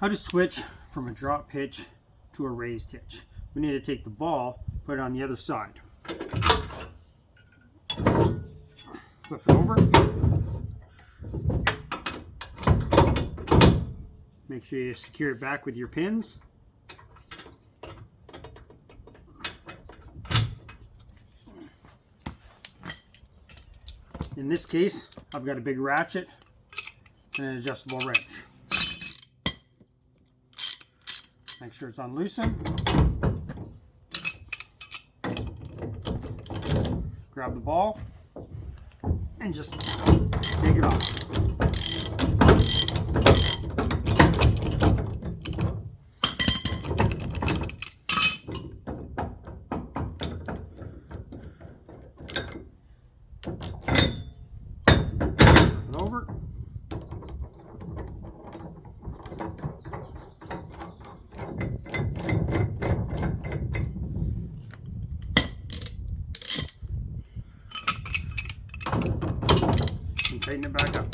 How to switch from a drop hitch to a raised hitch. We need to take the ball, put it on the other side. Flip it over. Make sure you secure it back with your pins. In this case, I've got a big ratchet and an adjustable wrench. Make sure it's unloosened. Grab the ball and just take it off. Flip it over. And tighten it back up.